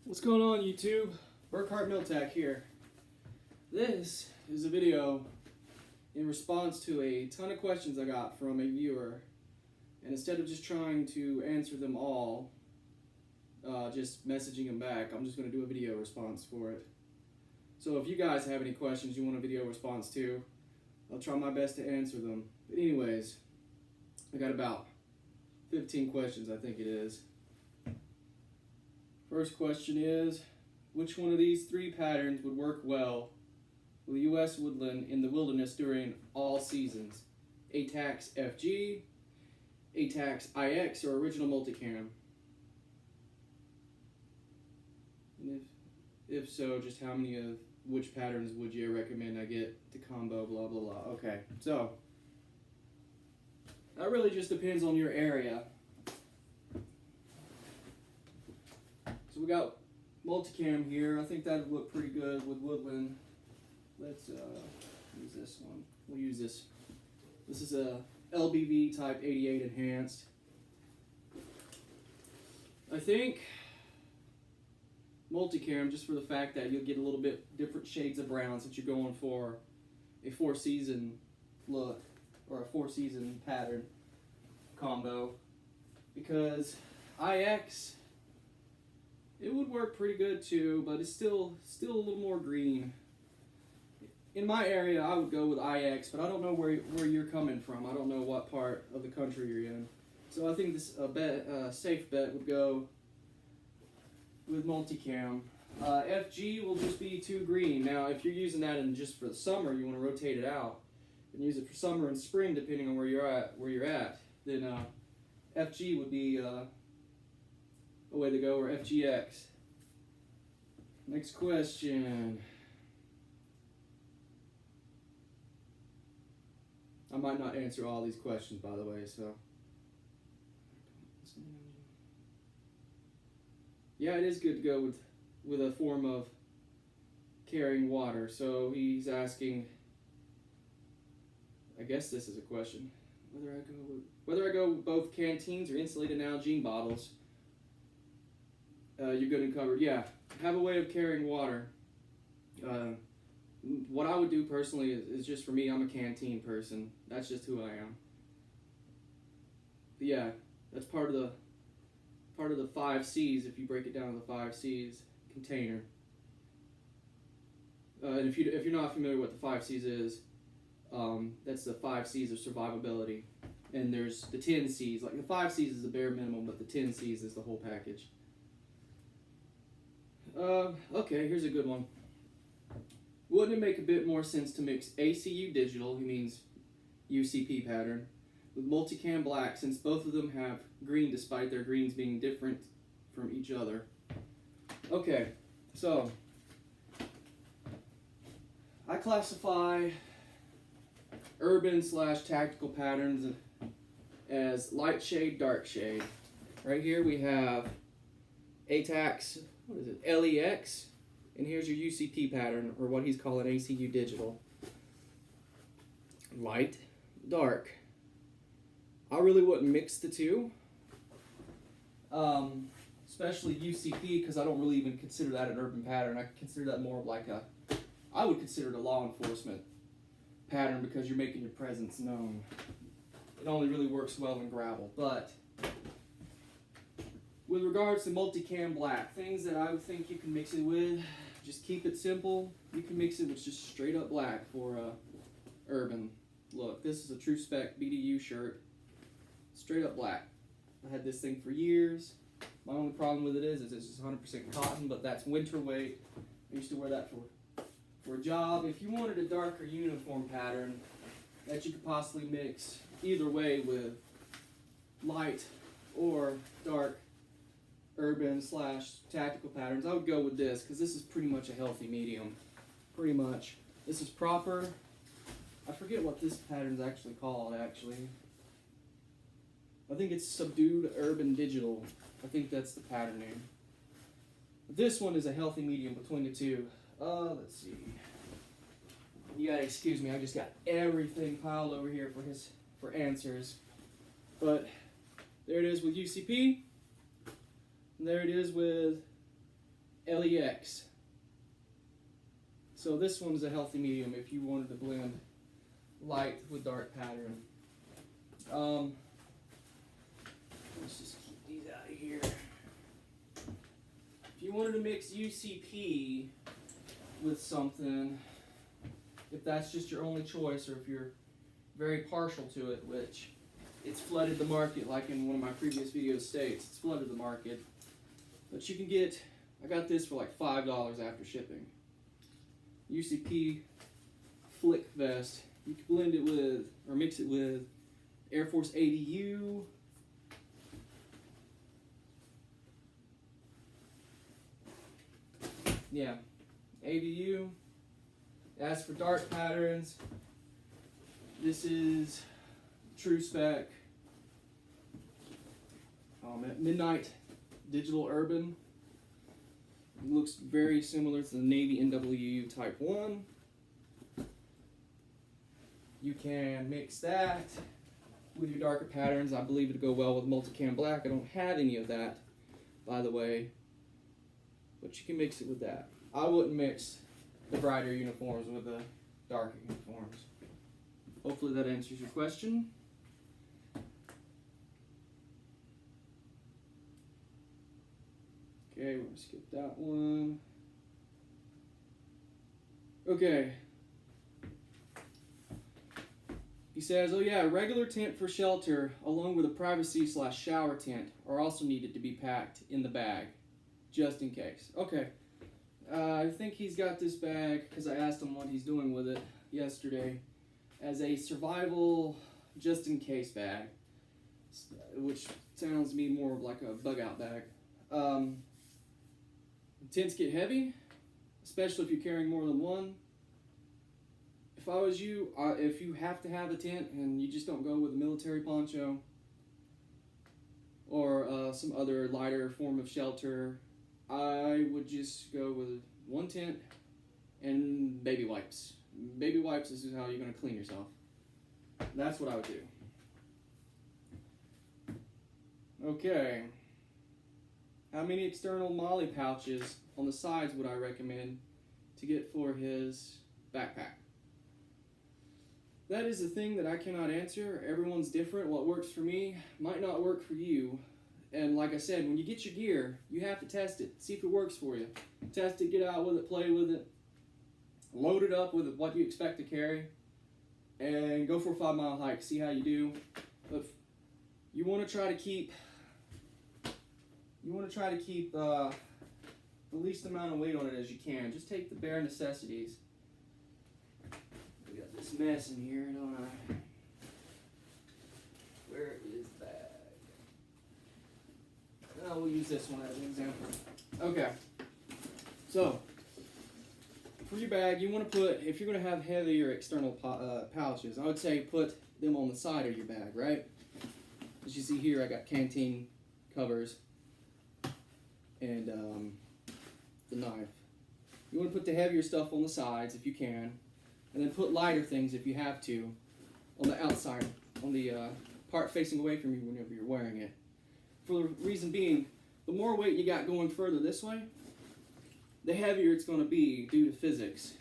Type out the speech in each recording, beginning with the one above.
What's going on, YouTube? Burkhart Miltac here. This is a video in response to a ton of questions I got from a viewer, and instead of just trying to answer them all, just messaging them back, I'm just going to do a video response for it. So if you guys have any questions you want a video response to, I'll try my best to answer them. But anyways, I got about 15 questions, I think it is. First question is, which one of these three patterns would work well with a U.S. woodland in the wilderness during all seasons? ATAX FG, ATAX IX, or original multicam? And if so, just how many of which patterns would you recommend I get to combo, blah, blah, blah. Okay, so that really just depends on your area. So we got Multicam here. I think that would look pretty good with woodland. Let's use this one. We'll use this. This is a LBV type 88 enhanced. I think Multicam, just for the fact that you'll get a little bit different shades of brown since you're going for a 4-season look or a 4-season pattern combo, because IX, it would work pretty good too, but it's still a little more green. In my area, I would go with IX, but I don't know where you're coming from. I don't know what part of the country you're in. So I think this safe bet would go with Multicam. FG will just be too green. Now, if you're using that in just for the summer, you want to rotate it out and use it for summer and spring, depending on where you're at. Then FG would be a way to go, or FGX. Next question. I might not answer all these questions, by the way, so. Yeah, it is good to go with a form of carrying water. So he's asking, I guess this is a question, whether I go with both canteens or insulated Nalgene bottles. You're good and covered. Yeah, have a way of carrying water. What I would do personally is just, for me, I'm a canteen person. That's just who I am. But yeah, that's part of the 5 C's, if you break it down to the 5 C's container. And if you're not familiar with what the 5 C's is, that's the 5 C's of survivability. And there's the 10 C's. Like, the 5 C's is the bare minimum, but the 10 C's is the whole package. Okay, here's a good one. Wouldn't it make a bit more sense to mix ACU digital, he means UCP pattern, with Multicam black, since both of them have green despite their greens being different from each other? Okay, so I classify urban/tactical patterns as light shade, dark shade. Right here we have ATAX, what is it, LEX, and here's your UCP pattern, or what he's calling ACU digital. Light, dark. I really wouldn't mix the two, especially UCP, because I don't really even consider that an urban pattern. I consider that more of like I would consider it a law enforcement pattern, because you're making your presence known. It only really works well in gravel. But with regards to Multicam black, things that I would think you can mix it with, just keep it simple. You can mix it with just straight up black for urban look. This is a true spec BDU shirt, straight up black. I had this thing for years. My only problem with it is it's just 100% cotton, but that's winter weight. I used to wear that for a job. If you wanted a darker uniform pattern that you could possibly mix either way with light or dark urban/tactical patterns, I would go with this, because this is pretty much a healthy medium. Pretty much. This is proper. I forget what this pattern is actually called, actually. I think it's subdued urban digital. I think that's the pattern name. But this one is a healthy medium between the two. Let's see. You gotta excuse me, I just got everything piled over here for answers. But there it is with UCP. And there it is with Bloody X. So this one is a healthy medium if you wanted to blend light with dark pattern. Let's just keep these out of here. If you wanted to mix UCP with something, if that's just your only choice, or if you're very partial to it, which it's flooded the market, like in one of my previous videos states, it's flooded the market. But you can get, I got this for like $5 after shipping. UCP Flick Vest. You can blend it with, or mix it with Air Force ADU. Yeah, ADU. As for dark patterns, this is True Spec Midnight Digital Urban. It looks very similar to the Navy NWU Type 1. You can mix that with your darker patterns. I believe it'll go well with Multicam Black. I don't have any of that, by the way, but you can mix it with that. I wouldn't mix the brighter uniforms with the darker uniforms. Hopefully that answers your question. Okay, we're going to skip that one. Okay. He says, oh yeah, a regular tent for shelter along with a privacy/shower tent are also needed to be packed in the bag, just in case. Okay. I think he's got this bag, because I asked him what he's doing with it yesterday, as a survival just-in-case bag, which sounds to me more like a bug-out bag. Tents get heavy, especially if you're carrying more than one. If I was you, if you have to have a tent and you just don't go with a military poncho or some other lighter form of shelter, I would just go with one tent and baby wipes. Baby wipes is how you're going to clean yourself. That's what I would do. Okay. How many external MOLLE pouches on the sides would I recommend to get for his backpack? That is a thing that I cannot answer. Everyone's different. What works for me might not work for you. And like I said, when you get your gear, you have to test it. See if it works for you. Test it, get out with it, play with it. Load it up with what you expect to carry. And go for a 5-mile hike. See how you do. But you want to try to keep the least amount of weight on it as you can. Just take the bare necessities. We got this mess in here, don't I? Where is the bag? Oh, we'll use this one as an example. Okay. So, for your bag, you want to put, if you're going to have heavier external pouches, I would say put them on the side of your bag, right? As you see here, I got canteen covers and the knife. You want to put the heavier stuff on the sides if you can, and then put lighter things if you have to on the outside, on the part facing away from you whenever you're wearing it. For the reason being, the more weight you got going further this way, the heavier it's going to be due to physics.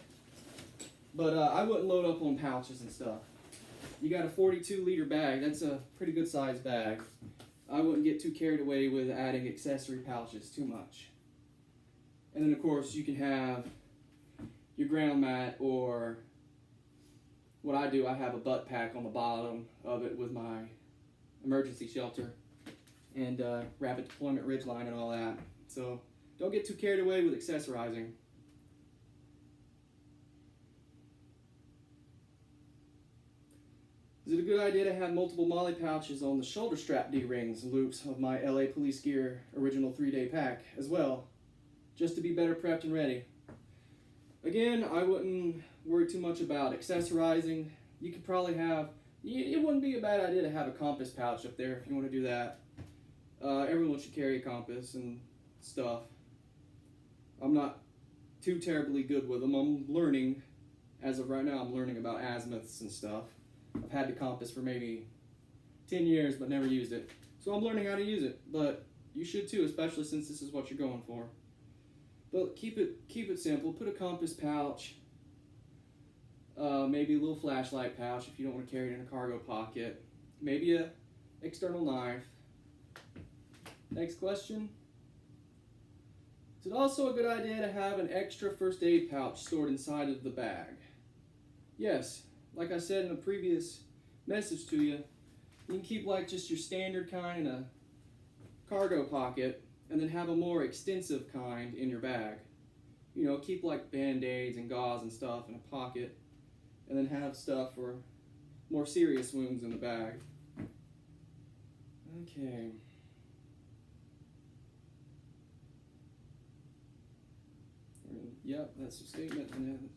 But I wouldn't load up on pouches and stuff. You got a 42-liter bag, that's a pretty good sized bag. I wouldn't get too carried away with adding accessory pouches too much. And then of course you can have your ground mat, or what I do, I have a butt pack on the bottom of it with my emergency shelter and rapid deployment ridgeline and all that. So don't get too carried away with accessorizing. Is it a good idea to have multiple MOLLE pouches on the shoulder strap D-rings and loops of my LA Police Gear original 3-day pack as well, just to be better prepped and ready? Again, I wouldn't worry too much about accessorizing. You could probably have, it wouldn't be a bad idea to have a compass pouch up there if you want to do that. Everyone should carry a compass and stuff. I'm not too terribly good with them. I'm learning, as of right now, I'm learning about azimuths and stuff. I've had the compass for maybe 10 years but never used it. So I'm learning how to use it, but you should too, especially since this is what you're going for. But keep it simple. Put a compass pouch, maybe a little flashlight pouch if you don't want to carry it in a cargo pocket. Maybe a external knife. Next question. Is it also a good idea to have an extra first aid pouch stored inside of the bag? Yes. Like I said in a previous message to you, you can keep like just your standard kind in a cargo pocket and then have a more extensive kind in your bag. You know, keep like band-aids and gauze and stuff in a pocket and then have stuff for more serious wounds in the bag. Okay. Yep, that's a statement. And then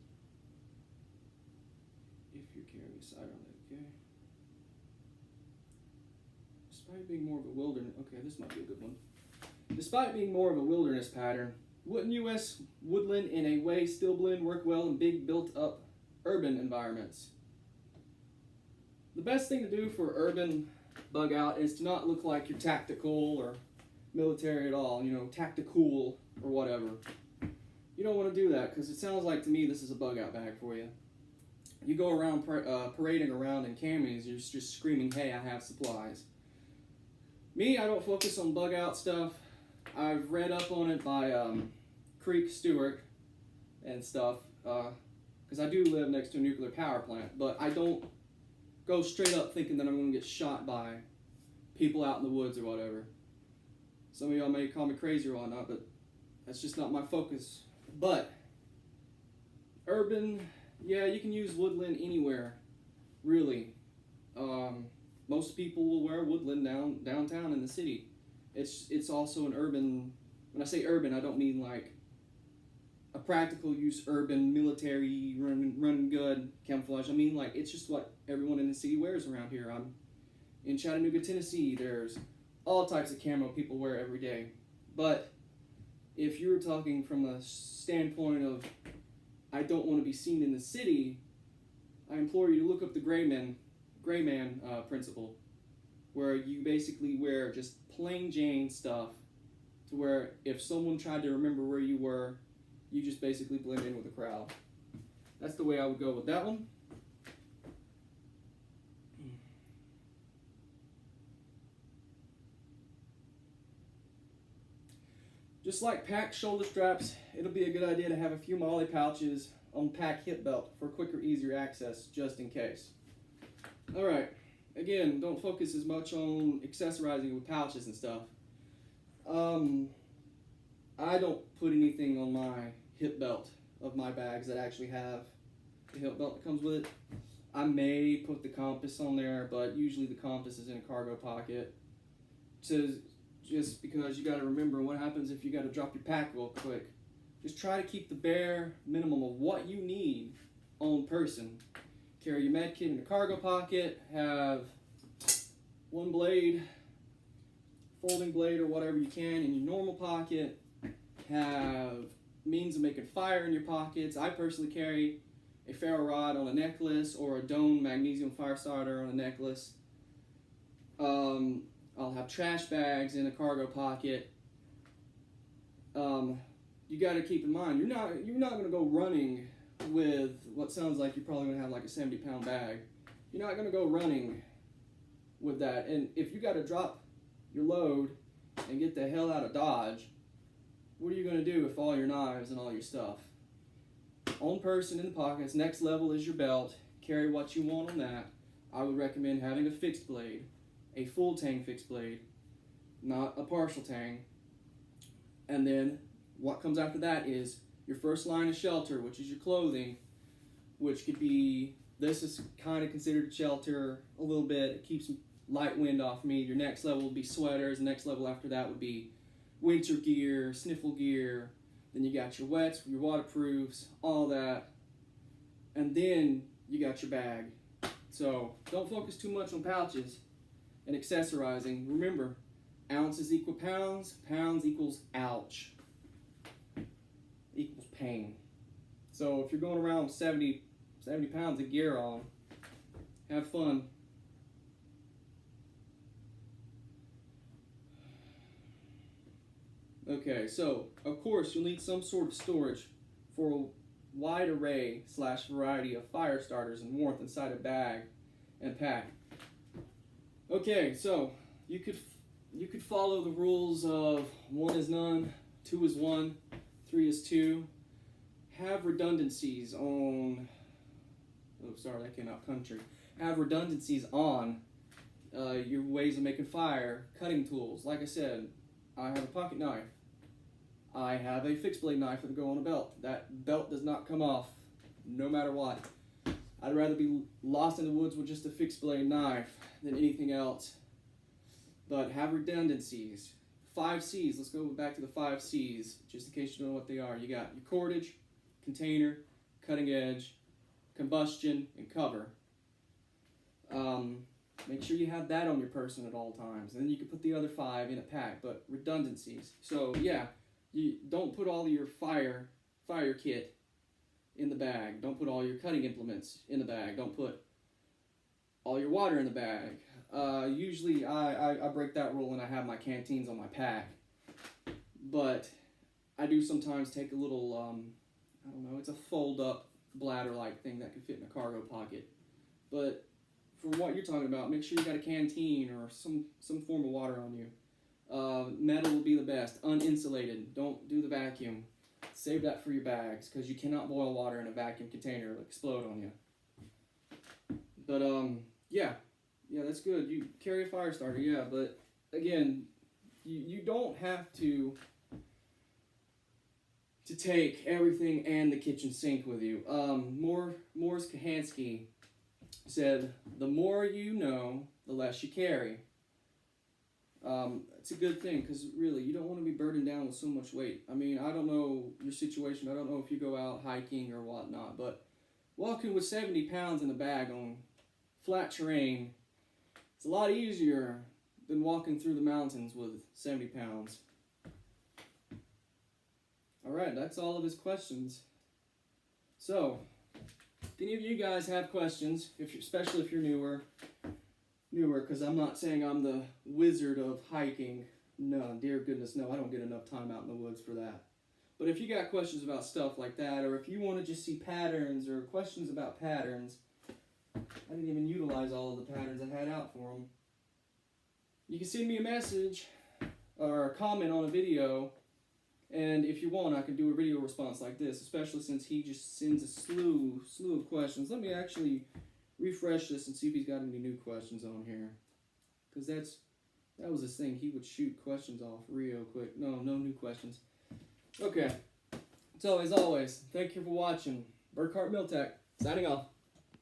if you're carrying a sidearm, okay. Despite being more of a wilderness, okay, this might be a good one. Despite being more of a wilderness pattern, wouldn't U.S. woodland in a way still blend work well in big built-up urban environments? The best thing to do for urban bug out is to not look like you're tactical or military at all, you know, tactical or whatever. You don't want to do that because it sounds like to me this is a bug out bag for you. You go around parading around in camis, you're just screaming, hey, I have supplies. Me, I don't focus on bug out stuff. I've read up on it by Creek Stewart and stuff because I do live next to a nuclear power plant, but I don't go straight up thinking that I'm going to get shot by people out in the woods or whatever. Some of y'all may call me crazy or whatnot, but that's just not my focus. But urban, yeah, you can use woodland anywhere, really. Most people will wear woodland downtown in the city. It's also an urban. When I say urban, I don't mean like a practical use urban military run good camouflage. I mean like it's just what everyone in the city wears around here. I'm in Chattanooga, Tennessee. There's all types of camo people wear every day. But if you're talking from a standpoint of I don't want to be seen in the city, I implore you to look up the gray man principle, where you basically wear just plain Jane stuff to where if someone tried to remember where you were, you just basically blend in with the crowd. That's the way I would go with that one. Just like pack shoulder straps, it'll be a good idea to have a few MOLLE pouches on pack hip belt for quicker, easier access, just in case. Alright, again, don't focus as much on accessorizing with pouches and stuff. I don't put anything on my hip belt of my bags that actually have the hip belt that comes with it. I may put the compass on there, but usually the compass is in a cargo pocket. Just because you got to remember what happens if you got to drop your pack real quick. Just try to keep the bare minimum of what you need on person. Carry your med kit in a cargo pocket, have one blade, folding blade or whatever you can in your normal pocket, have means of making fire in your pockets. I personally carry a ferro rod on a necklace or a Doan magnesium fire starter on a necklace. I'll have trash bags in a cargo pocket. You got to keep in mind, you're not going to go running with what sounds like you're probably going to have like a 70-pound bag. You're not going to go running with that. And if you got to drop your load and get the hell out of Dodge, what are you going to do with all your knives and all your stuff? On person in the pockets. Next level is your belt. Carry what you want on that. I would recommend having a fixed blade. A full tang fixed blade, not a partial tang. And then what comes after that is your first line of shelter, which is your clothing, which could be, this is kind of considered shelter a little bit. It keeps light wind off me. Your next level would be sweaters. The next level after that would be winter gear, sniffle gear. Then you got your wets, your waterproofs, all that. And then you got your bag. So don't focus too much on pouches and accessorizing. Remember, ounces equal pounds, pounds equals ouch, equals pain. So if you're going around with 70 pounds of gear on, have fun. Okay, so of course you'll need some sort of storage for a wide array / variety of fire starters and warmth inside a bag and pack. Okay, so you could follow the rules of 1 is none, 2 is 1, 3 is 2. Have redundancies on. Oh, sorry, that came out country. Have redundancies on your ways of making fire, cutting tools. Like I said, I have a pocket knife. I have a fixed blade knife that go on a belt. That belt does not come off, no matter what. I'd rather be lost in the woods with just a fixed blade knife than anything else. But have redundancies. 5 C's. Let's go back to the 5 C's, just in case you don't know what they are. You got your cordage, container, cutting edge, combustion, and cover. Make sure you have that on your person at all times. And then you can put the other 5 in a pack, but redundancies. So yeah, you don't put all your fire kit in the bag. Don't put all your cutting implements in the bag. Don't put all your water in the bag. Usually I break that rule and I have my canteens on my pack. But I do sometimes take a little, I don't know, it's a fold-up bladder-like thing that can fit in a cargo pocket. But for what you're talking about, make sure you got a canteen or some form of water on you. Metal will be the best. Uninsulated. Don't do the vacuum. Save that for your bags, because you cannot boil water in a vacuum container. It'll explode on you. But, yeah, that's good. You carry a fire starter, yeah, but, again, you don't have to take everything and the kitchen sink with you. Morris Kahansky said, the more you know, the less you carry. It's a good thing, because really, you don't want to be burdened down with so much weight. I mean, I don't know your situation. I don't know if you go out hiking or whatnot, but walking with 70 pounds in a bag on flat terrain, it's a lot easier than walking through the mountains with 70 pounds. Alright, that's all of his questions. So, if any of you guys have questions, especially if you're newer, because I'm not saying I'm the wizard of hiking. No, dear goodness, no, I don't get enough time out in the woods for that. But if you got questions about stuff like that, or if you want to just see patterns or questions about patterns, I didn't even utilize all of the patterns I had out for them. You can send me a message or a comment on a video, and if you want, I can do a video response like this, especially since he just sends a slew of questions. Let me actually refresh this and see if he's got any new questions on here, because that was his thing. He would shoot questions off real quick. No new questions. Okay, so as always, thank you for watching. Burkhart Miltech signing off.